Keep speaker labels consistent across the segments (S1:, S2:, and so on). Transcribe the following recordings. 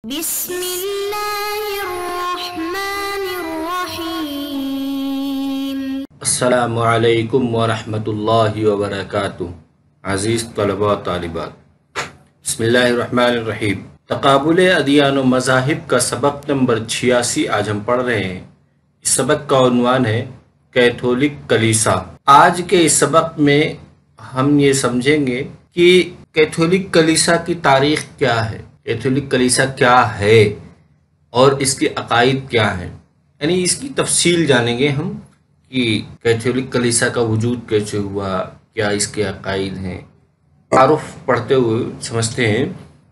S1: بسم اللہ الرحمن الرحیم۔
S2: السلام علیکم ورحمۃ اللہ وبرکاتہ۔ عزیز طلباء و طالبات، بسم اللہ الرحمن الرحیم۔ تقابل ادیان و مذاہب کا سبق نمبر 86 آج ہم پڑھ رہے ہیں۔ اس سبق کا عنوان ہے کیتھولک کلیسا۔ آج کے اس سبق میں ہم یہ سمجھیں گے کہ کیتھولک کلیسا کی تاریخ کیا ہے، کیتھولک کلیسا کیا ہے اور اس کے عقائد کیا ہیں، یعنی اس کی تفصیل جانیں گے ہم کہ کیتھولک کلیسا کا وجود کیسے ہوا، کیا اس کے عقائد ہیں۔ تعارف پڑھتے ہوئے سمجھتے ہیں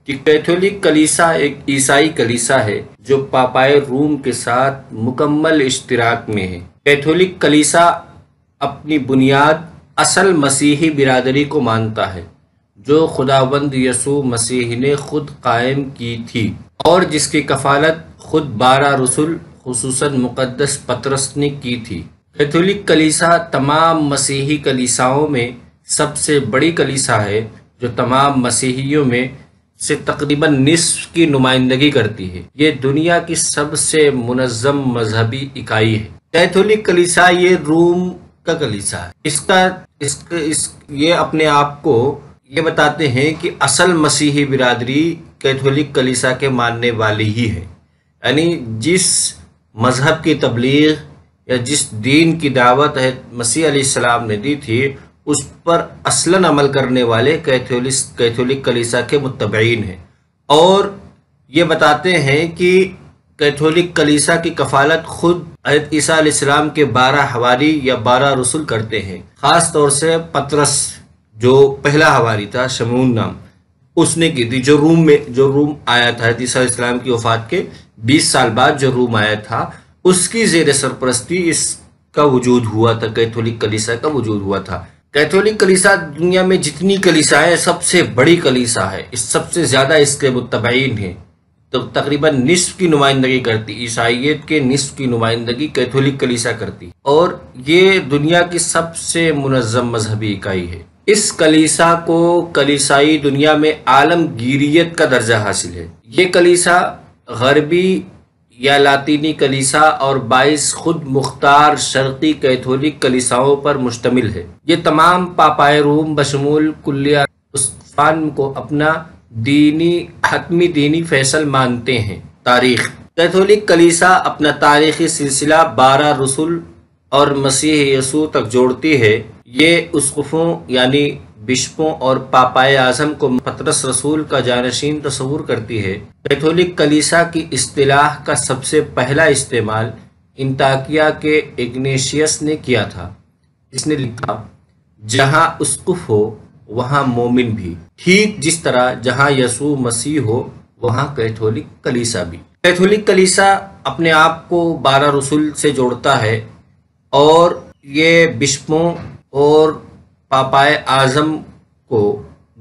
S2: کہ کیتھولک کلیسا ایک عیسائی کلیسا ہے جو پاپائے روم کے ساتھ مکمل اشتراک میں ہے۔ کیتھولک کلیسا اپنی بنیاد اصل مسیحی برادری کو مانتا ہے جو خداوند یسوع مسیح نے خود قائم کی تھی اور جس کی کفالت خود 12 رسول خصوصاً مقدس پطرس نے کی تھی۔ کیتھولک کلیسا تمام مسیحی کلیساؤں میں سب سے بڑی کلیسا ہے جو تمام مسیحیوں میں سے تقریباً نصف کی نمائندگی کرتی ہے۔ یہ دنیا کی سب سے منظم مذہبی اکائی ہے۔ کیتھولک کلیسا یہ روم کا کلیسا ہے۔ یہ اپنے آپ کو یہ بتاتے ہیں کہ اصل مسیحی برادری کیتھولک کلیسا کے ماننے والی ہی ہے، یعنی جس مذہب کی تبلیغ یا جس دین کی دعوت مسیح علیہ السلام نے دی تھی اس پر اصلاً عمل کرنے والے کیتھولک کلیسا کے متبعین ہیں، اور یہ بتاتے ہیں کہ کیتھولک کلیسا کی کفالت خود حضرت عیسیٰ علیہ السلام کے 12 حواری یا 12 رسول کرتے ہیں۔ خاص طور سے پطرس جو پہلا حواری تھا، شمعون نام، اس نے کی تھی، جو روم آیا تھا عیسیٰ علیہ السلام کی وفات کے 20 سال بعد جو روم آیا تھا، اس کی زیر سرپرستی اس کا وجود ہوا تھا، کیتھولک کلیسا کا وجود ہوا تھا۔ کیتھولک کلیسا دنیا میں جتنی کلیسا ہے سب سے بڑی کلیسا ہے، سب سے زیادہ اس کے متبعین ہیں، تو تقریباً نصف کی نمائندگی کرتی، عیسائیت کے نصف کی نمائندگی کیتھولک کلیسا کرتی، اور یہ دنیا کی سب سے منظم مذہبی اکائی ہے۔ اس کلیسا کو کلیسائی دنیا میں عالمگیریت کا درجہ حاصل ہے۔ یہ کلیسا غربی یا لاطینی کلیسا اور 22 خود مختار شرقی کیتھولک کلیساؤں پر مشتمل ہے۔ یہ تمام پاپائے روم بشمول کلیہ اسقفان کو اپنا حتمی دینی فیصل مانتے ہیں۔ تاریخ: کیتھولک کلیسا اپنا تاریخی سلسلہ 12 رسول اور مسیح یسوع تک جوڑتی ہے۔ یہ اسقفوں یعنی بشپوں اور پاپائے اعظم کو پطرس رسول کا جانشین تصور کرتی ہے۔ کیتھولک کلیسا کی اصطلاح کا سب سے پہلا استعمال انطاکیہ کے اگنیشیس نے کیا تھا۔ اس نے لکھا، جہاں اسقف ہو وہاں مومن بھی، ٹھیک جس طرح جہاں یسوع مسیح ہو وہاں کیتھولک کلیسا بھی۔ کیتھولک کلیسا اپنے آپ کو 12 رسول سے جوڑتا ہے، اور یہ بشپوں اور پاپائے اعظم کو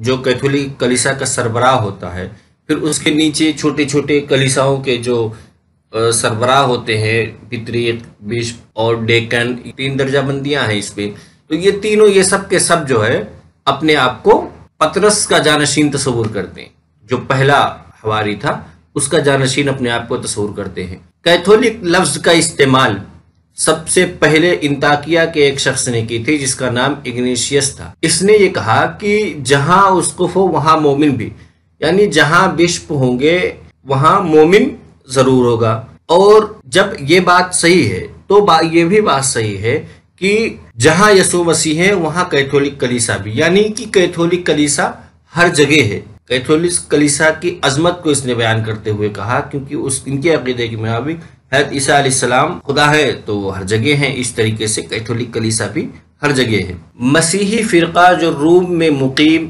S2: جو کیتھولک کلیسا کا سربراہ ہوتا ہے، پھر اس کے نیچے چھوٹے چھوٹے کلیساؤں کے جو سربراہ ہوتے ہیں، پتریق، بشپ اور ڈیکن، 3 درجہ بندیاں ہیں اس میں، تو یہ تینوں یہ سب کے سب جو ہے اپنے آپ کو پطرس کا جانشین تصور کرتے ہیں، جو پہلا حواری تھا اس کا جانشین اپنے آپ کو تصور کرتے ہیں۔ کیتھولک لفظ کا استعمال سب سے پہلے انطاکیہ کے ایک شخص نے کی تھی جس کا نام اگنیشیس تھا۔ اس نے یہ کہا کہ جہاں اسقف ہو وہاں مومن بھی، یعنی جہاں بشپ ہوں گے وہاں مومن ضرور ہوگا، اور جب یہ بات صحیح ہے تو یہ بھی بات صحیح ہے کہ جہاں یسوع مسیح ہے وہاں کیتھولک کلیسا بھی، یعنی کہ کیتھولک کلیسا ہر جگہ ہے۔ کیتھولک کلیسا کی عظمت کو اس نے بیان کرتے ہوئے کہا، کیونکہ ان کے عقیدے کے مطابق حضرت عیسیٰ علیہ السلام خدا ہے تو وہ ہر جگہ ہیں، اس طریقے سے کیتھولک کلیسا بھی ہر جگہ ہے۔ مسیحی فرقہ جو روم میں مقیم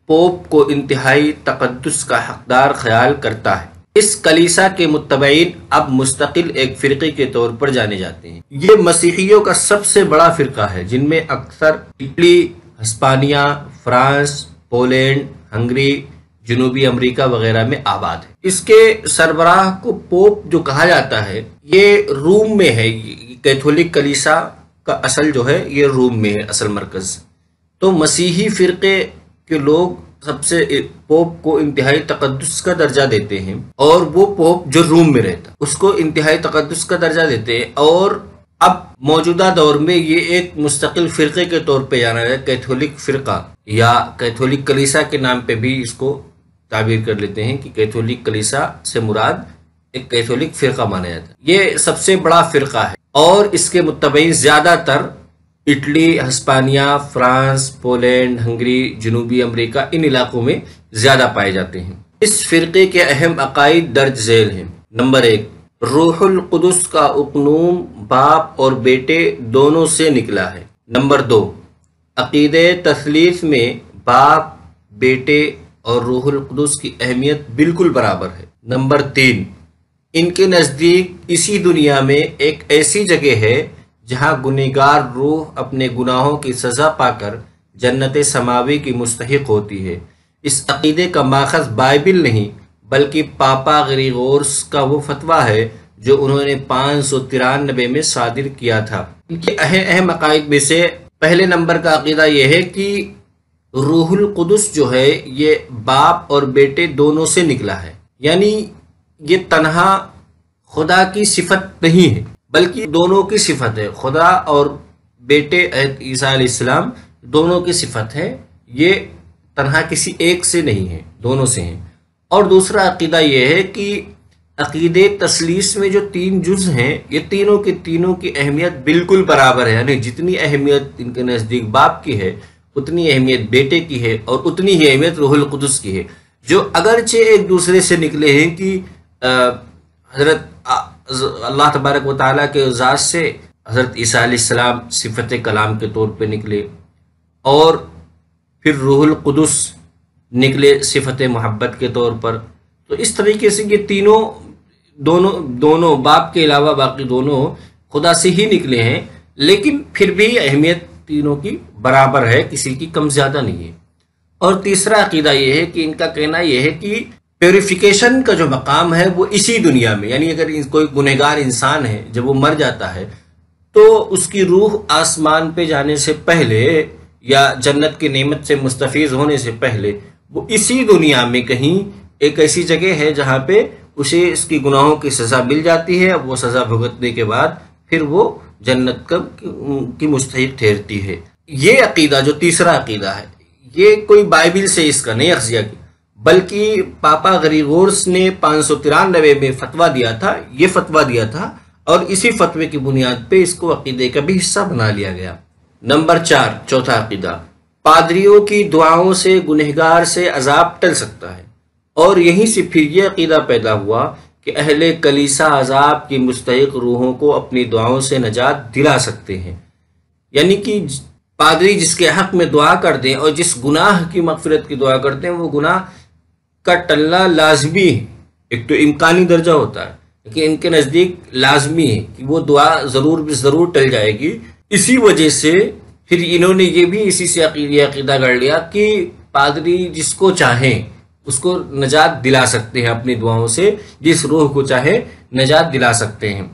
S2: پوپ کو انتہائی تقدس کا حقدار خیال کرتا ہے، اس کلیسا کے متبعین اب مستقل ایک فرقے کے طور پر جانے جاتے ہیں۔ یہ مسیحیوں کا سب سے بڑا فرقہ ہے، جن میں اکثر اٹلی، ہسپانیہ، فرانس، پولینڈ، ہنگری، جنوبی امریکہ وغیرہ میں آباد ہے۔ اس کے سربراہ کو پوپ جو کہا جاتا ہے یہ روم میں ہے۔ کیتھولک کلیسا کا اصل جو ہے یہ روم میں ہے، اصل مرکز۔ تو مسیحی فرقے کے لوگ سب سے پوپ کو انتہائی تقدس کا درجہ دیتے ہیں، اور وہ پوپ جو روم میں رہتا اس کو انتہائی تقدس کا درجہ دیتے ہیں، اور اب موجودہ دور میں یہ ایک مستقل فرقے کے طور پہ جانا ہے، کیتھولک فرقہ یا کیتھولک کلیسا کے نام پہ بھی اس کو تعبیر کر لیتے ہیں کہ کیتھولک کلیسا سے مراد ایک کیتھولک فرقہ مانا جاتا ہے۔ یہ سب سے بڑا فرقہ ہے اور اس کے متبعین زیادہ تر اٹلی، ہسپانیہ، فرانس، پولینڈ، ہنگری، جنوبی امریکہ، ان علاقوں میں زیادہ پائے جاتے ہیں۔ اس فرقے کے اہم عقائد درج ذیل ہیں۔ نمبر 1، روح القدس کا اقنوم باپ اور بیٹے دونوں سے نکلا ہے۔ نمبر 2، عقیدہ تثلیث میں باپ، بیٹے اور روح القدس کی اہمیت بالکل برابر ہے۔ نمبر 3، ان کے نزدیک اسی دنیا میں ایک ایسی جگہ ہے جہاں گنہگار روح اپنے گناہوں کی سزا پا کر جنت سماوی کی مستحق ہوتی ہے۔ اس عقیدے کا ماخذ بائبل نہیں بلکہ پاپا غریغورس کا وہ فتویٰ ہے جو انہوں نے 593 میں صادر کیا تھا۔ ان کے اہم عقائد میں سے پہلے نمبر کا عقیدہ یہ ہے کہ روح القدس جو ہے یہ باپ اور بیٹے دونوں سے نکلا ہے، یعنی یہ تنہا خدا کی صفت نہیں ہے بلکہ دونوں کی صفت ہے۔ خدا اور بیٹے عیسیٰ علیہ السلام دونوں کی صفت ہے، یہ تنہا کسی ایک سے نہیں ہے، دونوں سے ہیں۔ اور دوسرا عقیدہ یہ ہے کہ عقیدے تثلیث میں جو 3 جز ہیں یہ تینوں کی اہمیت بالکل برابر ہے، یعنی جتنی اہمیت ان کے نزدیک باپ کی ہے اتنی اہمیت بیٹے کی ہے اور اتنی ہی اہمیت روح القدس کی ہے، جو اگرچہ ایک دوسرے سے نکلے ہیں کہ حضرت اللہ تبارک و تعالیٰ کے ذات سے حضرت عیسیٰ علیہ السلام صفت کلام کے طور پہ نکلے، اور پھر روح القدس نکلے صفت محبت کے طور پر۔ تو اس طریقے سے یہ دونوں باپ کے علاوہ باقی دونوں خدا سے ہی نکلے ہیں، لیکن پھر بھی اہمیت تینوں کی برابر ہے، کسی کی کم زیادہ نہیں ہے۔ اور تیسرا عقیدہ یہ ہے کہ ان کا کہنا یہ ہے کہ پیوریفیکیشن کا جو مقام ہے وہ اسی دنیا میں، یعنی اگر کوئی گنہگار انسان ہے جب وہ مر جاتا ہے تو اس کی روح آسمان پہ جانے سے پہلے یا جنت کی نعمت سے مستفیض ہونے سے پہلے وہ اسی دنیا میں کہیں ایک ایسی جگہ ہے جہاں پہ اسے اس کی گناہوں کی سزا مل جاتی ہے، وہ سزا بھگتنے کے بعد پھر وہ جنت کی مستحق ٹھہرتی ہے۔ یہ عقیدہ جو تیسرا عقیدہ ہے یہ کوئی بائبل سے اس کا نہیں اخذیہ کیا بلکہ پاپا غریغورس نے 593 میں فتویٰ دیا تھا، یہ فتویٰ دیا تھا، اور اسی فتوے کی بنیاد پہ اس کو عقیدے کا بھی حصہ بنا لیا گیا۔ نمبر 4، چوتھا عقیدہ، پادریوں کی دعاؤں سے گنہگار سے عذاب ٹل سکتا ہے، اور یہیں سے پھر یہ عقیدہ پیدا ہوا کہ اہل کلیسا عذاب کی مستحق روحوں کو اپنی دعاؤں سے نجات دلا سکتے ہیں، یعنی کہ پادری جس کے حق میں دعا کر دیں اور جس گناہ کی مغفرت کی دعا کرتے ہیں وہ گناہ کا ٹلنا لازمی ہے۔ ایک تو امکانی درجہ ہوتا ہے لیکن ان کے نزدیک لازمی ہے کہ وہ دعا ضرور ٹل جائے گی۔ اسی وجہ سے پھر انہوں نے یہ بھی اسی سے عقیدہ کر لیا کہ پادری جس کو چاہیں اس کو نجات دلا سکتے ہیں اپنی دعاؤں سے، جس روح کو چاہے نجات دلا سکتے ہیں،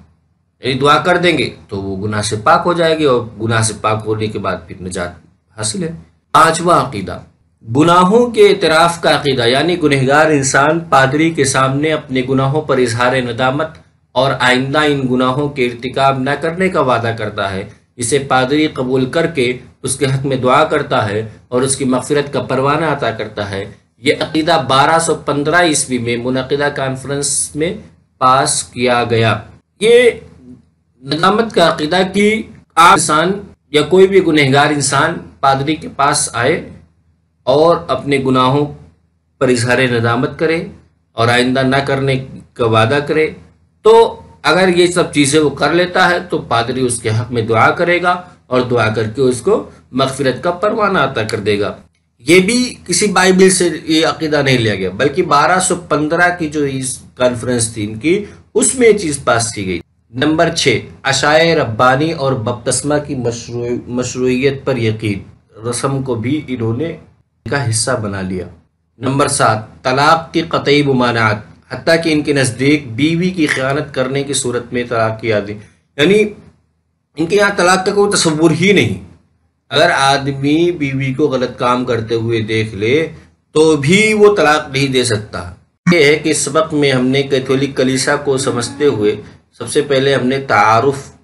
S2: یعنی دعا کر دیں گے تو وہ گناہ سے پاک ہو جائے گی، اور گناہ سے پاک ہونے کے بعد پھر نجات حاصل ہے۔ 5واں عقیدہ، گناہوں کے اعتراف کا عقیدہ، یعنی گنہگار انسان پادری کے سامنے اپنے گناہوں پر اظہار ندامت اور آئندہ ان گناہوں کے ارتکاب نہ کرنے کا وعدہ کرتا ہے، جسے پادری قبول کر کے اس کے حق میں دعا کرتا ہے اور اس کی مغفرت کا پروانہ عطا کرتا ہے۔ یہ عقیدہ 1215 عیسوی میں منعقدہ کانفرنس میں پاس کیا گیا۔ یہ ندامت کا عقیدہ کہ عام انسان یا کوئی بھی گنہگار انسان پادری کے پاس آئے اور اپنے گناہوں پر اظہار ندامت کرے اور آئندہ نہ کرنے کا وعدہ کرے، تو اگر یہ سب چیزیں وہ کر لیتا ہے تو پادری اس کے حق میں دعا کرے گا اور دعا کر کے اس کو مغفرت کا پروانہ عطا کر دے گا۔ یہ بھی کسی بائبل سے یہ عقیدہ نہیں لیا گیا بلکہ 1215 کی جو کانفرنس تھی ان کی، اس میں یہ چیز پاس کی گئی۔ نمبر 6، عشائے ربانی اور بپتسمہ کی مشروعیت پر یقین، رسم کو بھی انہوں نے کا حصہ بنا لیا۔ نمبر 7، طلاق کی قطعی ممانعت، حتیٰ کہ ان کے نزدیک بیوی کی خیانت کرنے کی صورت میں طلاق کی یادیں، یعنی ان کے یہاں طلاق کا کوئی تصور ہی نہیں۔ اگر آدمی بیوی کو غلط کام کرتے ہوئے دیکھ لے تو بھی وہ طلاق نہیں دے سکتا۔ یہ ہے کہ اس سبق میں ہم نے کیتھولک کلیسا کو سمجھتے ہوئے سب سے پہلے ہم نے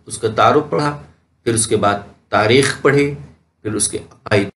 S2: اس کا تعارف پڑھا، پھر اس کے بعد تاریخ پڑھی، پھر اس کے عقائد